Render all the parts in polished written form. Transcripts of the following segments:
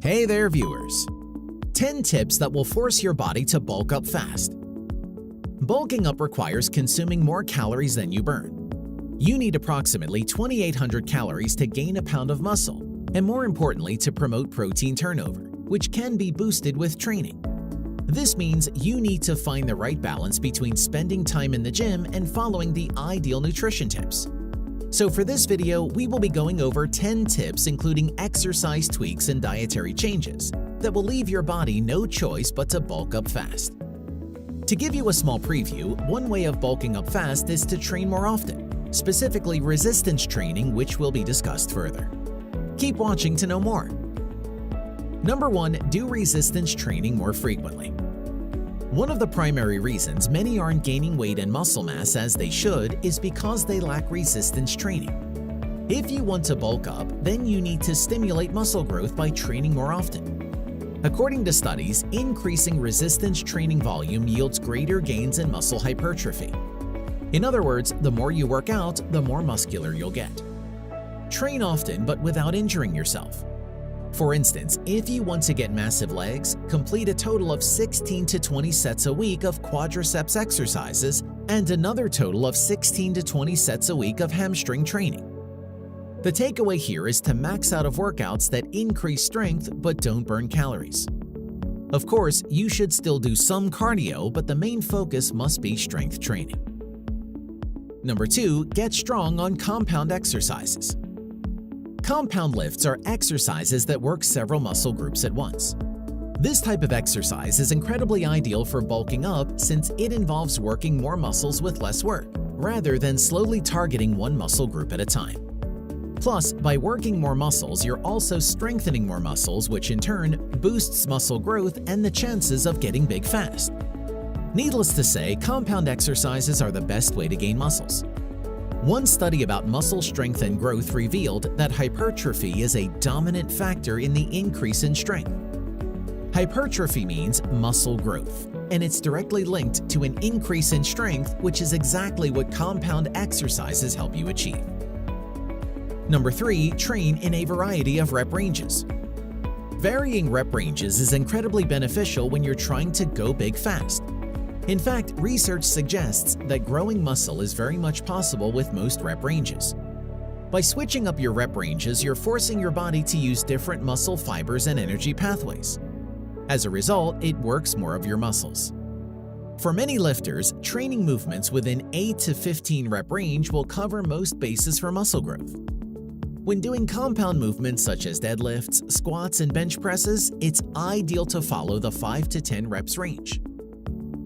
Hey there, viewers! 10 tips that will force your body to bulk up fast. Bulking up requires consuming more calories than you burn. You need approximately 2,800 calories to gain a pound of muscle, and more importantly, to promote protein turnover, which can be boosted with training. This means you need to find the right balance between spending time in the gym and following the ideal nutrition tips. So for this video, we will be going over 10 tips including exercise tweaks and dietary changes that will leave your body no choice but to bulk up fast. To give you a small preview, one way of bulking up fast is to train more often, specifically resistance training, which will be discussed further. Keep watching to know more. Number 1. Do resistance training more frequently. One of the primary reasons many aren't gaining weight and muscle mass as they should is because they lack resistance training. If you want to bulk up, then you need to stimulate muscle growth by training more often. According to studies, increasing resistance training volume yields greater gains in muscle hypertrophy. In other words, the more you work out, the more muscular you'll get. Train often but without injuring yourself. For instance, if you want to get massive legs, complete a total of 16 to 20 sets a week of quadriceps exercises and another total of 16 to 20 sets a week of hamstring training. The takeaway here is to max out of workouts that increase strength but don't burn calories. Of course, you should still do some cardio, but the main focus must be strength training. Number 2. Get strong on compound exercises. Compound lifts are exercises that work several muscle groups at once. This type of exercise is incredibly ideal for bulking up since it involves working more muscles with less work, rather than slowly targeting one muscle group at a time. Plus, by working more muscles, you're also strengthening more muscles, which in turn boosts muscle growth and the chances of getting big fast. Needless to say, compound exercises are the best way to gain muscles. One study about muscle strength and growth revealed that hypertrophy is a dominant factor in the increase in strength. Hypertrophy means muscle growth, and it's directly linked to an increase in strength, which is exactly what compound exercises help you achieve. Number 3. Train in a variety of rep ranges. Varying rep ranges is incredibly beneficial when you're trying to go big fast. In fact, research suggests that growing muscle is very much possible with most rep ranges. By switching up your rep ranges, you're forcing your body to use different muscle fibers and energy pathways. As a result, it works more of your muscles. For many lifters, training movements within 8 to 15 rep range will cover most bases for muscle growth. When doing compound movements such as deadlifts, squats, and bench presses, it's ideal to follow the 5 to 10 reps range.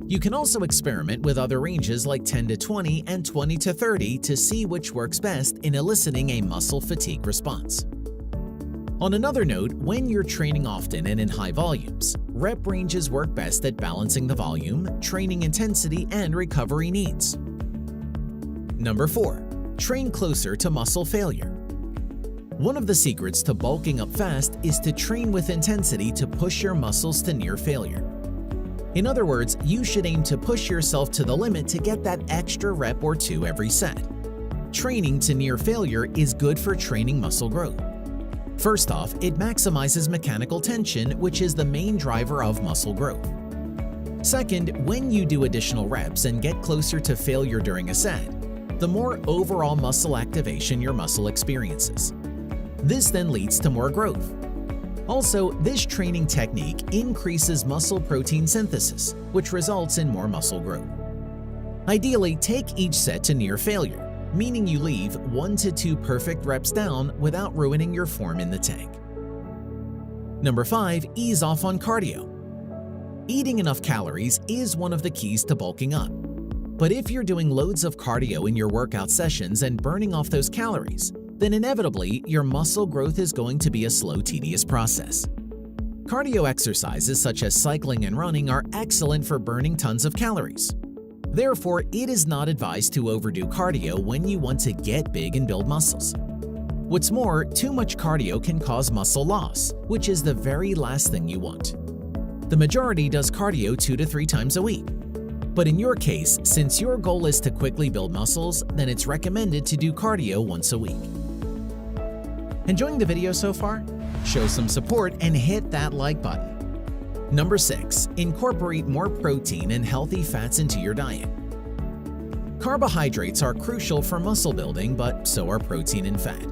You can also experiment with other ranges like 10 to 20 and 20 to 30 to see which works best in eliciting a muscle fatigue response. On another note, when you're training often and in high volumes, rep ranges work best at balancing the volume, training intensity, and recovery needs. Number 4. Train closer to muscle failure. One of the secrets to bulking up fast is to train with intensity to push your muscles to near failure. In other words, you should aim to push yourself to the limit to get that extra rep or two every set. Training to near failure is good for training muscle growth. First off, it maximizes mechanical tension, which is the main driver of muscle growth. Second, when you do additional reps and get closer to failure during a set, the more overall muscle activation your muscle experiences. This then leads to more growth. Also, this training technique increases muscle protein synthesis, which results in more muscle growth. Ideally, take each set to near failure, meaning you leave 1 to 2 perfect reps down without ruining your form in the tank. Number 5. Ease off on cardio. Eating enough calories is one of the keys to bulking up. But if you're doing loads of cardio in your workout sessions and burning off those calories, then inevitably your muscle growth is going to be a slow, tedious process. Cardio exercises such as cycling and running are excellent for burning tons of calories. Therefore, it is not advised to overdo cardio when you want to get big and build muscles. What's more, too much cardio can cause muscle loss, which is the very last thing you want. The majority does cardio 2 to 3 times a week. But in your case, since your goal is to quickly build muscles, then it's recommended to do cardio once a week. Enjoying the video so far? Show some support and hit that like button. Number 6. Incorporate more protein and healthy fats into your diet. Carbohydrates are crucial for muscle building, but so are protein and fat.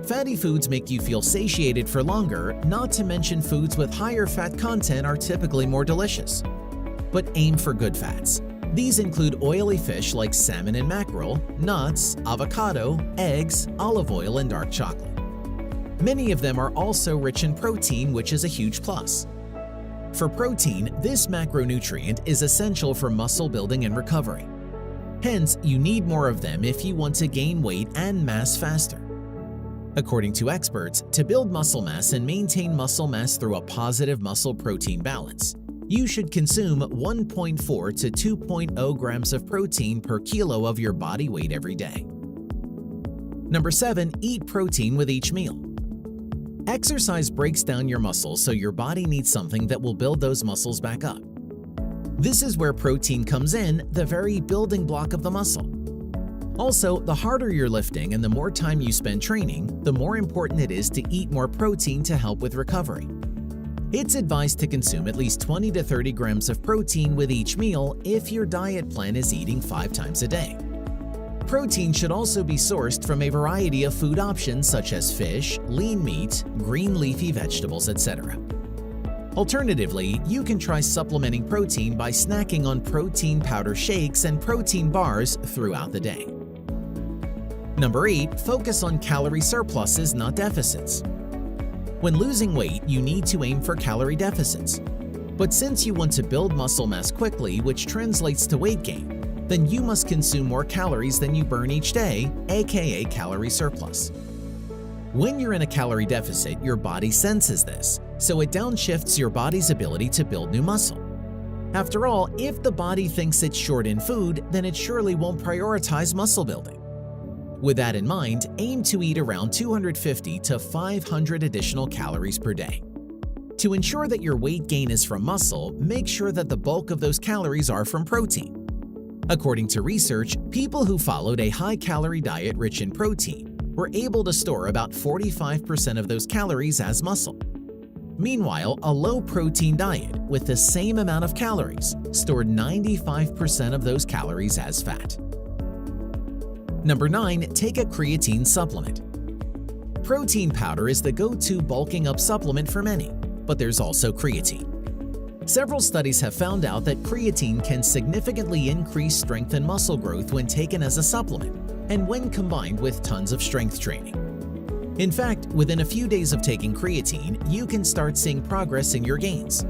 Fatty foods make you feel satiated for longer, not to mention foods with higher fat content are typically more delicious. But aim for good fats. These include oily fish like salmon and mackerel, nuts, avocado, eggs, olive oil, and dark chocolate. Many of them are also rich in protein, which is a huge plus. For protein, this macronutrient is essential for muscle building and recovery. Hence, you need more of them if you want to gain weight and mass faster. According to experts, to build muscle mass and maintain muscle mass through a positive muscle-protein balance, you should consume 1.4 to 2.0 grams of protein per kilo of your body weight every day. Number 7. Eat protein with each meal. Exercise breaks down your muscles, so your body needs something that will build those muscles back up. This is where protein comes in, the very building block of the muscle. Also, the harder you're lifting and the more time you spend training, the more important it is to eat more protein to help with recovery. It's advised to consume at least 20 to 30 grams of protein with each meal if your diet plan is eating 5 times a day. Protein should also be sourced from a variety of food options such as fish, lean meat, green leafy vegetables, etc. Alternatively, you can try supplementing protein by snacking on protein powder shakes and protein bars throughout the day. Number 8. Focus on calorie surpluses, not deficits. When losing weight, you need to aim for calorie deficits. But since you want to build muscle mass quickly, which translates to weight gain, then you must consume more calories than you burn each day, aka calorie surplus. When you're in a calorie deficit, your body senses this, so it downshifts your body's ability to build new muscle. After all, if the body thinks it's short in food, then it surely won't prioritize muscle building. With that in mind, aim to eat around 250 to 500 additional calories per day. To ensure that your weight gain is from muscle, make sure that the bulk of those calories are from protein. According to research, people who followed a high-calorie diet rich in protein were able to store about 45% of those calories as muscle. Meanwhile, a low-protein diet with the same amount of calories stored 95% of those calories as fat. Number 9. Take a creatine supplement. Protein powder is the go-to bulking up supplement for many, but there's also creatine. Several studies have found out that creatine can significantly increase strength and muscle growth when taken as a supplement and when combined with tons of strength training. In fact, within a few days of taking creatine, you can start seeing progress in your gains.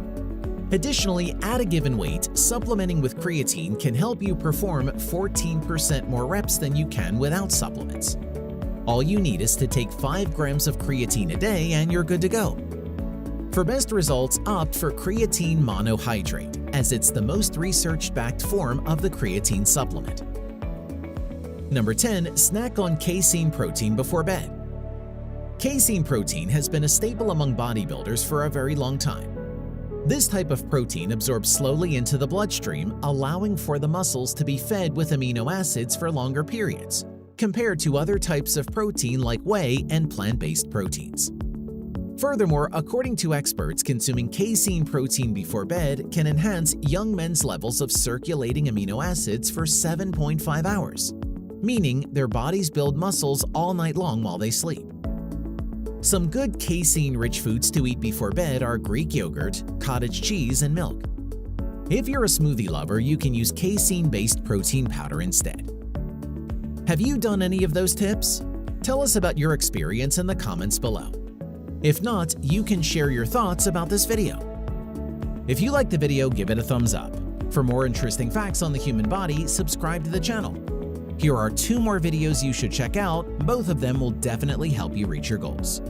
Additionally, at a given weight, supplementing with creatine can help you perform 14% more reps than you can without supplements. All you need is to take 5 grams of creatine a day and you're good to go. For best results, opt for creatine monohydrate, as it's the most research-backed form of the creatine supplement. Number 10. Snack on casein protein before bed. Casein protein has been a staple among bodybuilders for a very long time. This type of protein absorbs slowly into the bloodstream, allowing for the muscles to be fed with amino acids for longer periods, compared to other types of protein like whey and plant-based proteins. Furthermore, according to experts, consuming casein protein before bed can enhance young men's levels of circulating amino acids for 7.5 hours, meaning their bodies build muscles all night long while they sleep. Some good casein-rich foods to eat before bed are Greek yogurt, cottage cheese, and milk. If you're a smoothie lover, you can use casein-based protein powder instead. Have you done any of those tips? Tell us about your experience in the comments below. If not, you can share your thoughts about this video. If you liked the video, give it a thumbs up. For more interesting facts on the human body, subscribe to the channel. Here are 2 more videos you should check out. Both of them will definitely help you reach your goals.